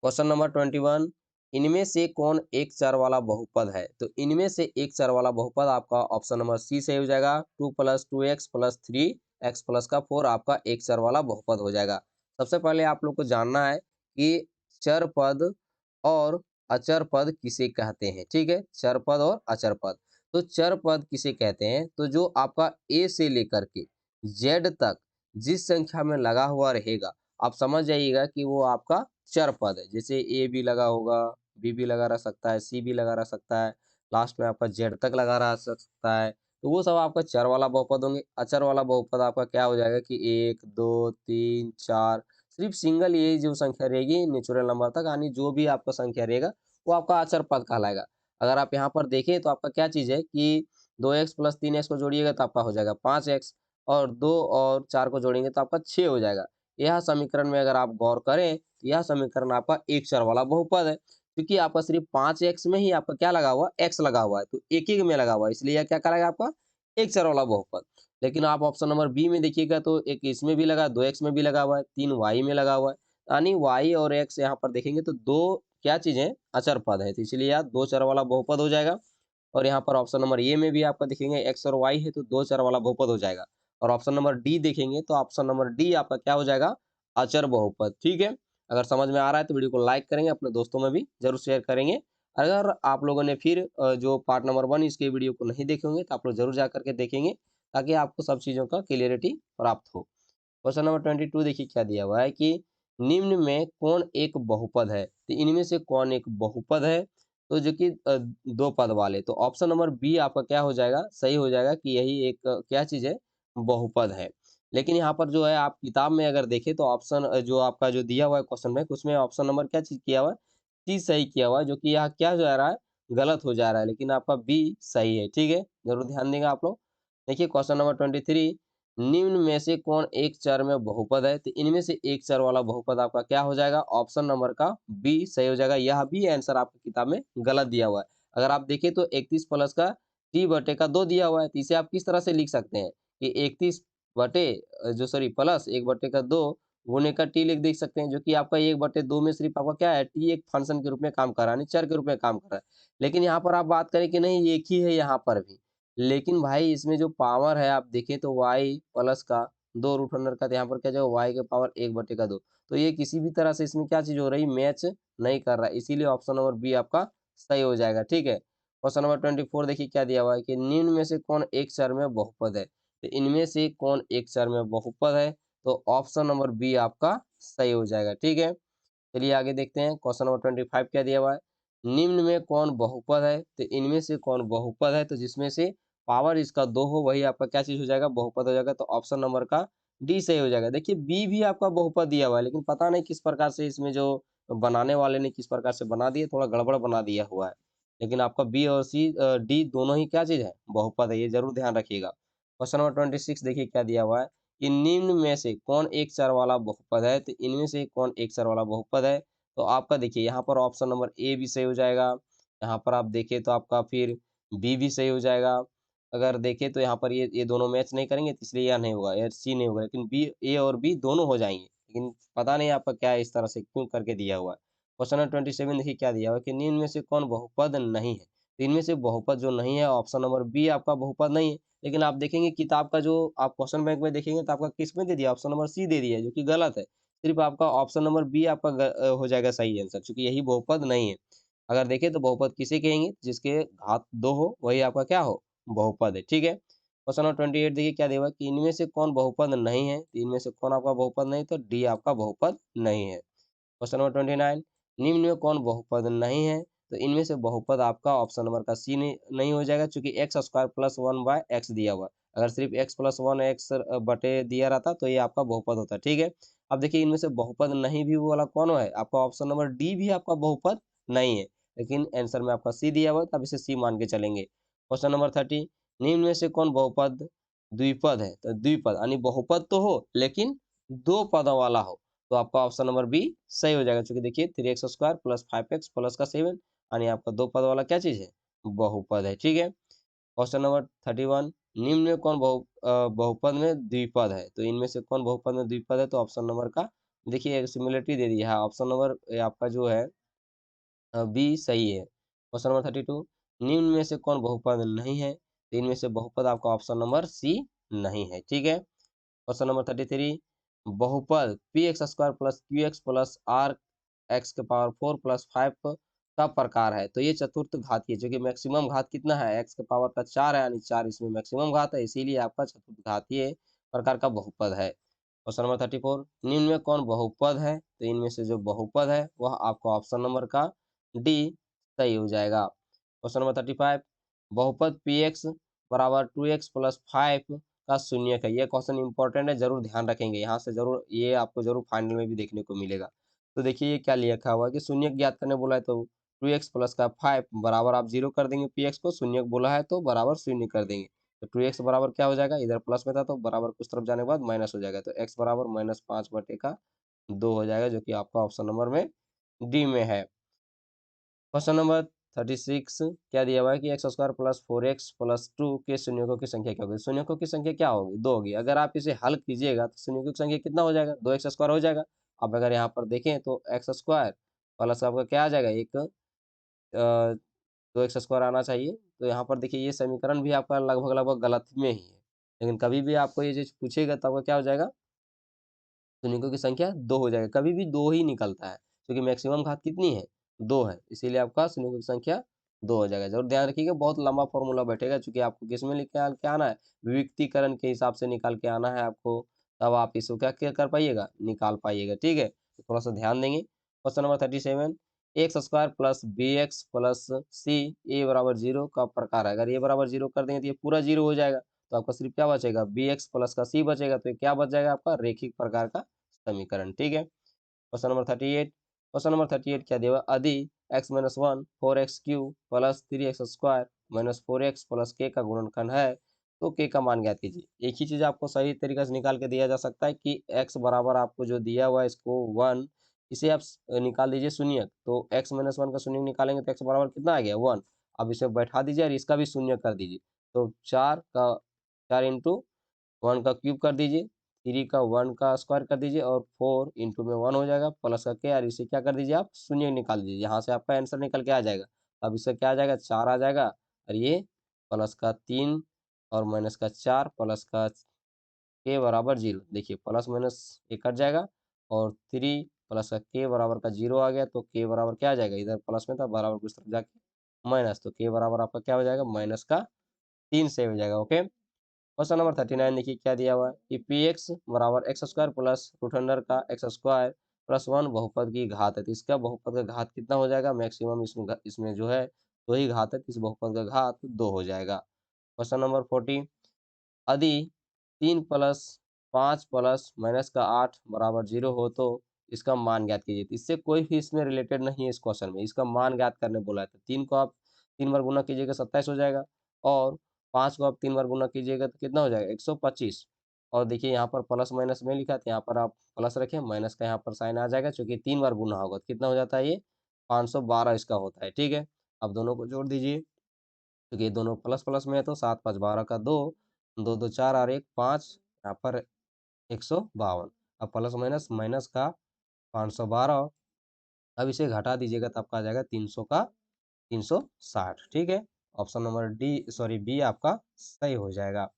Question number 21, इनमें से कौन एक चर वाला बहुपद है? तो इनमें से एक चर वाला बहुपद आपका ऑप्शन नंबर सी सही हो जाएगा। 2 + 2x + 3x + का 4 आपका एक चर वाला बहुपद हो जाएगा। सबसे पहले आप लोग को जानना है कि चर पद और अचर पद किसे कहते हैं, ठीक है? चर पद और अचर पद। तो चर पद किसे कहते हैं? तो जो आपका ए से लेकर के जेड तक जिस संख्या में लगा हुआ रहेगा, आप समझ जाइएगा कि वो आपका चर पद है। जैसे ए भी लगा होगा, बी भी लगा रह सकता है, सी भी लगा रह सकता है, लास्ट में आपका जेड तक लगा रह सकता है। तो वो सब आपका चर वाला बहुपद होंगे। अचर वाला बहुपद आपका क्या हो जाएगा कि 1, 2, 3, 4 सिर्फ सिंगल ये जो संख्या रहेगी नेचुरल नंबर तक, यानी जो भी आपका संख्या रहेगा वो आपका अचर पद कहलाएगा। अगर आप यहाँ पर देखें तो आपका क्या चीज़ है कि 2x + 3x को जोड़िएगा तो आपका हो जाएगा 5x, और 2 और 4 को जोड़ेंगे तो आपका 6 हो जाएगा। यह समीकरण में अगर आप गौर करें, तो यह समीकरण आपका एक चर वाला बहुपद है, क्योंकि आपका सिर्फ 5x में ही आपका क्या लगा हुआ है, x लगा हुआ है, तो एक ही में लगा हुआ है, इसलिए यह क्या कहलाएगा आपका एक चर वाला बहुपद। लेकिन आप ऑप्शन नंबर बी में देखिएगा तो एक इसमें भी लगा, 2x में भी लगा हुआ है, 3y में लगा हुआ है, यानी y और x यहाँ पर देखेंगे तो दो क्या चीज है, अचर पद है, तो इसलिए यह दो चर वाला बहुपद हो जाएगा। और यहाँ पर ऑप्शन नंबर ए में भी आपका देखेंगे x और y है तो दो चर वाला बहुपद हो जाएगा। और ऑप्शन नंबर डी देखेंगे तो ऑप्शन नंबर डी आपका क्या हो जाएगा, अचर बहुपद, ठीक है। अगर समझ में आ रहा है तो वीडियो को लाइक करेंगे, अपने दोस्तों में भी जरूर शेयर करेंगे। अगर आप लोगों ने फिर जो पार्ट नंबर 1 इसके वीडियो को नहीं देखे होंगे तो आप लोग जरूर जा करके देखेंगे, ताकि आपको सब चीज़ों का क्लियरिटी प्राप्त हो। क्वेश्चन नंबर 22 देखिए क्या दिया हुआ है कि निम्न में कौन एक बहुपद है? तो इनमें से कौन एक बहुपद है? तो जो कि दो पद वाले, तो ऑप्शन नंबर बी आपका क्या हो जाएगा, सही हो जाएगा कि यही एक क्या चीज है, बहुपद है। लेकिन यहाँ पर जो है आप किताब में अगर देखें तो ऑप्शन जो आपका जो दिया हुआ है क्वेश्चन में, उसमें ऑप्शन नंबर क्या चीज किया हुआ है, सी सही किया हुआ है, जो कि यहाँ क्या हो जा रहा है, गलत हो जा रहा है, लेकिन आपका बी सही है, ठीक है। जरूर ध्यान देंगे आप लोग। देखिए क्वेश्चन नंबर 23, निम्न में से कौन एक चर में बहुपद है? तो इनमें से एक चर वाला बहुपद आपका क्या हो जाएगा, ऑप्शन नंबर का बी सही हो जाएगा। यह भी आंसर आपकी किताब में गलत दिया हुआ है। अगर आप देखें तो 31 प्लस का टी बटे का 2 दिया हुआ है, तो इसे आप किस तरह से लिख सकते हैं कि 31 बटे जो सॉरी प्लस 1 बटे का 2 गुने का टी लिख देख सकते हैं, जो कि आपका 1 बटे 2 में सिर्फ आपका क्या है, टी एक फंक्शन के रूप में काम कर रहा है, यानी चर के रूप में काम कर रहा है। लेकिन यहाँ पर आप बात करें कि नहीं एक ही है यहाँ पर भी, लेकिन भाई इसमें जो पावर है आप देखें तो y प्लस का 2 रूट अंडर का, तो यहाँ पर क्या जाएगा y के पावर 1 बटे का 2, तो ये किसी भी तरह से इसमें क्या चीज हो रही, मैच नहीं कर रहा है, इसीलिए ऑप्शन नंबर बी आपका सही हो जाएगा, ठीक है। क्वेश्चन नंबर 24 देखिए क्या दिया हुआ है कि निम्न में से कौन एक चर में बहुपद है? तो इनमें से कौन एक चर में बहुपद है? तो ऑप्शन नंबर बी आपका सही हो जाएगा, ठीक है। चलिए आगे देखते हैं क्वेश्चन नंबर 25 क्या दिया हुआ है, निम्न में कौन बहुपद है? तो इनमें से कौन बहुपद है, तो जिसमें से पावर इसका 2 हो वही आपका क्या चीज हो जाएगा, बहुपद हो जाएगा, तो ऑप्शन नंबर का डी सही हो जाएगा। देखिए बी भी आपका बहुपद दिया हुआ है, लेकिन पता नहीं किस प्रकार से इसमें जो बनाने वाले ने किस प्रकार से बना दिया, थोड़ा गड़बड़ बना दिया हुआ है। लेकिन आपका बी और सी डी दोनों ही क्या चीज है, बहुपद है, ये जरूर ध्यान रखिएगा। क्वेश्चन नंबर 26 देखिए क्या दिया हुआ है कि निम्न में से कौन एक चर वाला बहुपद है? तो इनमें से कौन एक चर वाला बहुपद है? तो आपका देखिए यहाँ पर ऑप्शन नंबर ए भी सही हो जाएगा। यहाँ पर आप देखें तो आपका फिर बी भी सही हो जाएगा। अगर देखें तो यहाँ पर ये दोनों मैच नहीं करेंगे, तो इसलिए यह नहीं होगा, या सी नहीं होगा, लेकिन बी, ए और बी दोनों हो जाएंगे। लेकिन पता नहीं आपका क्या इस तरह से क्यों करके दिया हुआ है। क्वेश्चन नंबर 27 देखिए क्या दिया हुआ है कि निम्न में से कौन बहुपद नहीं है? तो इनमें से बहुपद जो नहीं है, ऑप्शन नंबर बी आपका बहुपद नहीं है। लेकिन आप देखेंगे किताब का जो आप क्वेश्चन बैंक में देखेंगे तो आपका किस में दे दिया, ऑप्शन नंबर सी दे दिया है, जो कि गलत है। सिर्फ आपका ऑप्शन नंबर बी आपका हो जाएगा सही आंसर, क्योंकि यही बहुपद नहीं है। अगर देखें तो बहुपद किसे कहेंगे, जिसके घात 2 हो वही आपका क्या हो, बहुपद है, ठीक है। क्वेश्चन नंबर 28 देखिए क्या दिया हुआ है कि इनमें से कौन बहुपद नहीं है? तो इनमें से कौन आपका बहुपद नहीं, तो डी आपका बहुपद नहीं है। क्वेश्चन नंबर 29, निम्न में कौन बहुपद नहीं है? तो इनमें से बहुपद आपका ऑप्शन नंबर का सी नहीं हो जाएगा, क्योंकि एक्स स्क्वायर प्लस 1/x दिया हुआ है। अगर सिर्फ x प्लस 1 x बटे दिया रहता तो ये आपका बहुपद होता, ठीक है। अब देखिए इनमें से बहुपद नहीं भी वो वाला कौन है, आपका ऑप्शन नंबर डी भी आपका बहुपद नहीं है, लेकिन आंसर में आपका सी दिया हुआ है, तब इसे सी मान के चलेंगे। क्वेश्चन नंबर 30, निम्न में से कौन बहुपद द्विपद है? तो द्विपद यानी बहुपद तो हो लेकिन दो पदों वाला हो, तो आपका ऑप्शन नंबर बी सही हो जाएगा, क्योंकि देखिए 3x square plus 5x plus का 7 यानी आपका दो पद वाला क्या चीज है, बहुपद है, ठीक है। क्वेश्चन नंबर 31, निम्न में कौन बहुपद में द्विपद है? तो इनमें से कौन बहुपद में द्विपद है? तो ऑप्शन नंबर का देखिए एक सिमिलरिटी दे दिया है, ऑप्शन नंबर आपका जो है बी सही है। क्वेश्चन नंबर 32, निम्न में से कौन बहुपद नहीं है? तो इनमें से बहुपद आपका ऑप्शन नंबर सी नहीं है, ठीक है। क्वेश्चन नंबर 33, बहुपद p x square plus q x plus r x के पावर 4 प्लस 5 का प्रकार है। तो ये चतुर्थ घातीय, जो कि मैक्सिमम घात कितना है, एक्स के पावर का 4 है, यानी 4 इसमें मैक्सिमम घात है, इसीलिए आपका चतुर्थ घातीय प्रकार का बहुपद है। क्वेश्चन नंबर 34, निम्न में कौन बहुपद है? तो इनमें से जो बहुपद है वह आपका ऑप्शन नंबर का डी सही हो जाएगा। क्वेश्चन नंबर 35, बहुपद पी एक्स बराबर 2x प्लस 5 का शून्यक है। ये क्वेश्चन इंपॉर्टेंट है, जरूर ध्यान रखेंगे, यहाँ से जरूर ये आपको जरूर फाइनल में भी देखने को मिलेगा। तो देखिए ये क्या लिखा हुआ है कि शून्यक ज्ञात करने बोला है, तो 2x प्लस का 5 बराबर आप 0 कर देंगे, पी एक्स को शून्यक बोला है तो बराबर शून्य कर देंगे। तो 2x बराबर क्या हो जाएगा, इधर प्लस में था तो बराबर कुछ तरफ जाने के बाद माइनस हो जाएगा, तो x बराबर -5/2 हो जाएगा, जो कि आपका ऑप्शन नंबर में डी में है। क्वेश्चन नंबर 36 क्या दिया हुआ है कि x square plus 4x plus 2 के शून्यकों की संख्या क्या होगी? शून्यकों की संख्या क्या होगी? 2 होगी। अगर आप इसे हल कीजिएगा तो शून्यकों की संख्या कितना हो जाएगा? 2x स्क्वायर हो जाएगा। अब अगर यहाँ पर देखें तो एक्स स्क्वायर प्लस आपका क्या आ जाएगा, एक 2x स्क्वायर आना चाहिए। तो यहाँ पर देखिए ये समीकरण भी आपका लगभग लगभग गलत में ही है, लेकिन कभी भी आपको ये चीज पूछेगा तो आपका क्या हो जाएगा, शून्यकों की संख्या 2 हो जाएगा। कभी भी 2 ही निकलता है, क्योंकि मैक्सिमम घात कितनी है, 2 है, इसीलिए आपका शून्यकों की संख्या 2 हो जाएगा। जरूर ध्यान रखिएगा, बहुत लंबा फॉर्मूला बैठेगा, चूंकि आपको किसमें निकाल के आना है, विविक्तीकरण के हिसाब से निकाल के आना है आपको, तब आप इसको क्या कर पाइएगा, निकाल पाइएगा, ठीक है। तो थोड़ा सा ध्यान देंगे। Question number 37, X square plus B X plus C A बराबर 0 का प्रकार है। अगर ए बराबर 0 कर देंगे तो ये पूरा 0 हो जाएगा, तो आपका सिर्फ क्या बचेगा, बी एक्स प्लस का सी बचेगा, तो ये क्या बच जाएगा आपका, रेखिक प्रकार का समीकरण, ठीक है। क्वेश्चन नंबर 38, क्वेश्चन नंबर 38 क्या दिया, यदि x minus 1 4x Q plus 3x square minus 4x plus के का गुणनखंड है तो के का मान ज्ञात कीजिए। एक ही चीज आपको सही तरीके से निकाल के दिया जा सकता है कि x बराबर आपको जो दिया हुआ है इसको 1, इसे आप निकाल दीजिए शून्य, तो x माइनस 1 का शून्य निकालेंगे तो x बराबर कितना आ गया, 1। अब इसे बैठा दीजिए और इसका भी शून्य कर दीजिए, तो 4 इंटू 1 का क्यूब कर दीजिए, 3 का 1 का स्क्वायर कर दीजिए और 4 इंटू में 1 हो जाएगा, प्लस का के, और इसे क्या कर दीजिए आप शून्य निकाल दीजिए, यहाँ से आपका आंसर निकल के आ जाएगा। अब इसका क्या आ जाएगा, 4 आ जाएगा, और ये प्लस का 3 और माइनस का 4 प्लस का के बराबर 0। देखिए प्लस माइनस ये कट जाएगा, और 3 प्लस का के बराबर का 0 आ गया, तो के बराबर क्या आ जाएगा, इधर प्लस में था बराबर कुछ तरफ जाके माइनस, तो के बराबर आपका क्या हो जाएगा, -3 से हो जाएगा, ओके। क्वेश्चन नंबर 39 देखिए क्या दिया हुआ है कि पी एक्स बराबर x square plus root under का एक्स स्क्वायर प्लस 1 बहुपद की घात है, तो इसका बहुपद का घात कितना हो जाएगा, मैक्सिमम इसमें जो है 2 ही घात है, तो इस बहुपद का घात 2 हो जाएगा। क्वेश्चन नंबर 40, यदि 3 प्लस 5 प्लस माइनस का 8 बराबर 0 हो तो इसका मान ज्ञात कीजिए। तो इससे कोई भी इसमें रिलेटेड नहीं है, इस क्वेश्चन में इसका मान ज्ञात करने बोला है, तो 3 को आप 3 बार गुना कीजिएगा 27 हो जाएगा, और 5 को आप 3 बार गुना कीजिएगा तो कितना हो जाएगा, 125। और देखिए यहाँ पर प्लस माइनस में लिखा, तो यहाँ पर आप प्लस रखें, माइनस का यहाँ पर साइन आ जाएगा, क्योंकि 3 बार गुना होगा तो कितना हो जाता है, ये 512 इसका होता है, ठीक है। अब दोनों को जोड़ दीजिए, क्योंकि ये दोनों प्लस प्लस में है, तो 7 5 12 का 2, 2 2 4 और 1 5, यहाँ पर 152। अब प्लस माइनस माइनस का 512, अब इसे घटा दीजिएगा तो आपका आ जाएगा 300 का 360, ठीक है। Option number D sorry B आपका सही हो जाएगा।